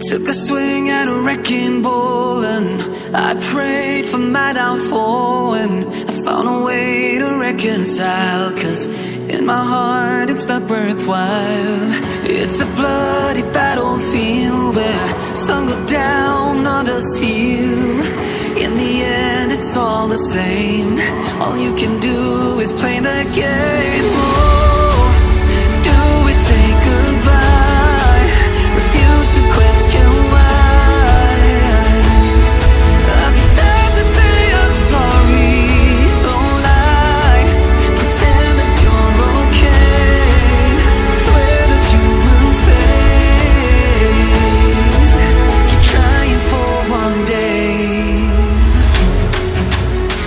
Took a swing at a wrecking ball and I prayed for my downfall, and I found a way to reconcile, 'cause in my heart it's not worthwhile. It's a bloody battlefield where some go down, others heal. In the end it's all the same. All you can do is play the game. Oh, do we say goodbye? Refuse to question why. I'm sad to say I'm sorry, so lie. Pretend that you're okay. Swear that you will stay. Keep trying for one day.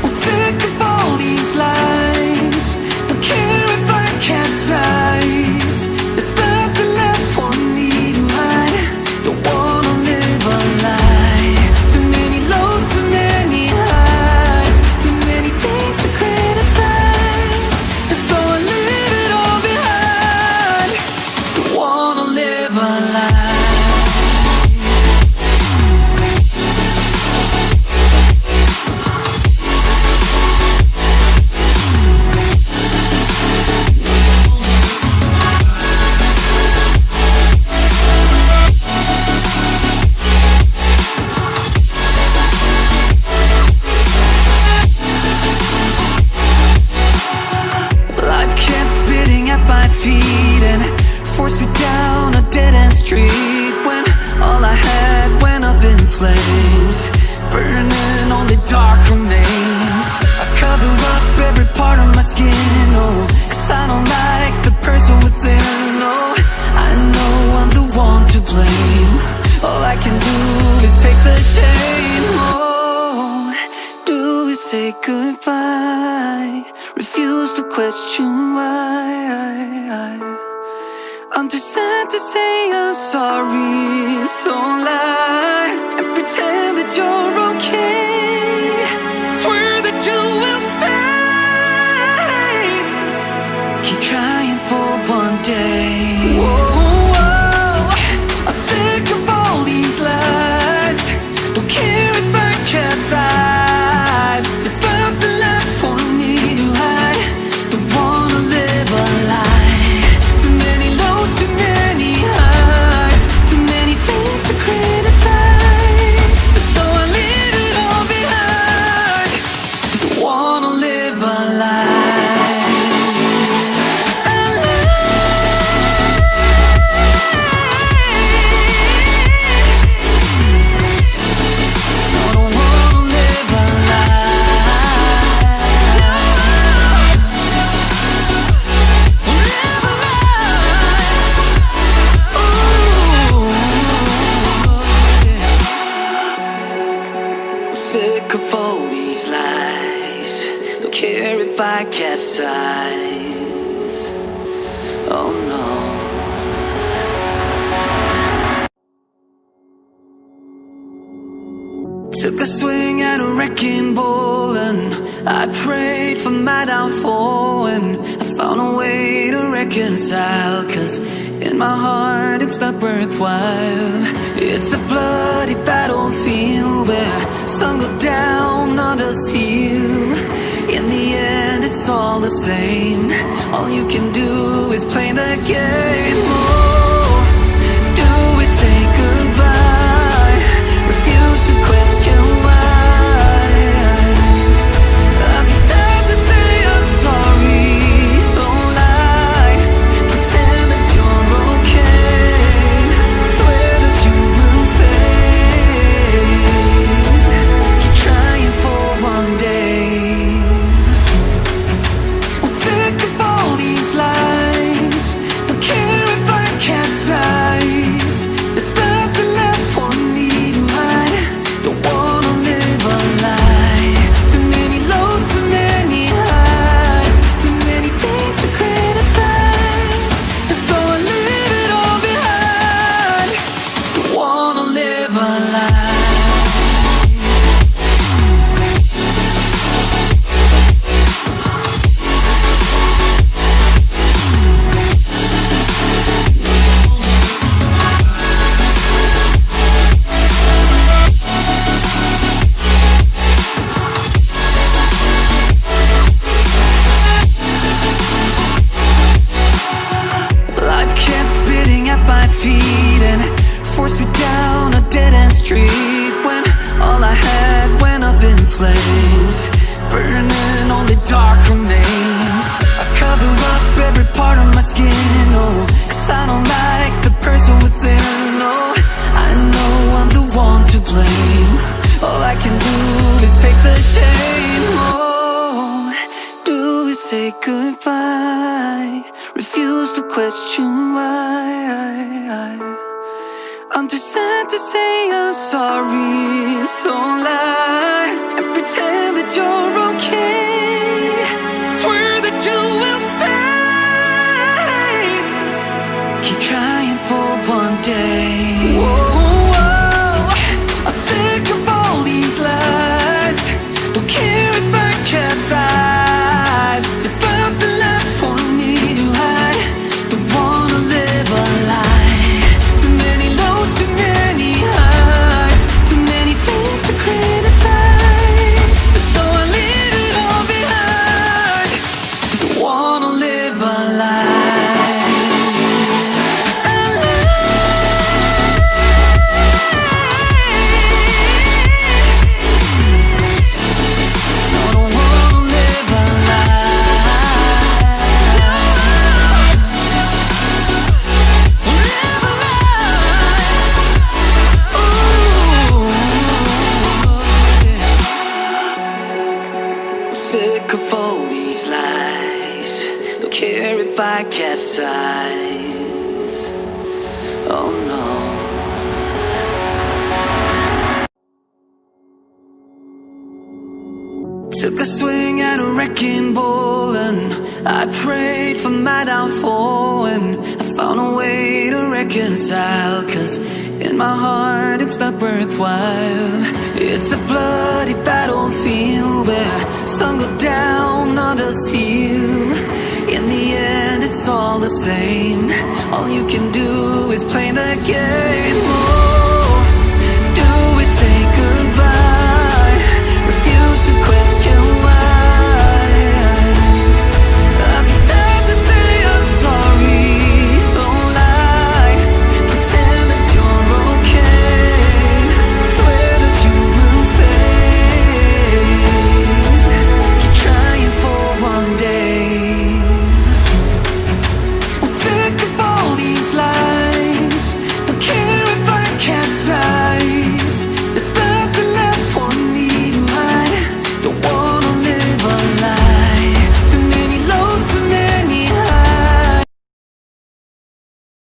I'm sick of all these lies. Don't care if I capsize. There's nothing left for me to hide. Don't wanna live a lie. Too many lows, too many highs. Too many things to criticize. And so I leave it all behind. Don't wanna live a lie. Life kept spitting at my feet and forced me down a dead-end street, when all I had went up in flames, burning only dark remains. I cover up every part of my skin, oh, 'cause I don't like the person within. Oh, I know I'm the one to blame. All I can do is take the shame. Oh, do we say goodbye? Refuse to question why. I'm too sad to say I'm sorry, so lie and pretend that you're okay. Swear that you will stay. Keep trying for one day. Whoa, I'm sick of all these lies. Don't care if I capsize. There's nothing left for me to hide. Don't wanna live a lie. Too many lows, too many highs. Too many things to criticize. So I leave it all behind. Don't wanna live a lie. Sick of all these lies. Don't care if I capsize. Oh no. Took a swing at a wrecking ball and I prayed for my downfall, and I found a way to reconcile, 'cause in my heart it's not worthwhile. It's a bloody battlefield where some go down, others heal. In the end it's all the same. All you can do is play the game. Oh, do we say goodbye? Refuse to question why. I'm sad to say I'm sorry, so lie. Pretend that you're okay. Swear that you will stay. Keep trying for one day. I'm sick of all these lies. Don't care if I flames, burning only dark remains. I cover up every part of my skin, oh, 'cause I don't like the person within, oh. I know I'm the one to blame. All I can do is take the shame, oh. Do we say goodbye? Refuse to question why. I'm too sad to say I'm sorry, so lie and pretend that you're okay. Swear that you will stay. Keep trying for one day. Whoa, I'm sick of all these lies. Don't care if I capsize. There's nothing left for me to hide. Don't wanna live a lie. Too many lows, too many highs, too many things to criticize. So I leave it all behind. Don't wanna live a lie. Sick of all these lies. Don't care if I capsize. Oh no. Took a swing at a wrecking ball and I prayed for my downfall, and I found a way to reconcile, 'cause in my heart it's not worthwhile. It's a bloody battlefield where some go down, others heal. In the end it's all the same. All you can do is play the game. Oh.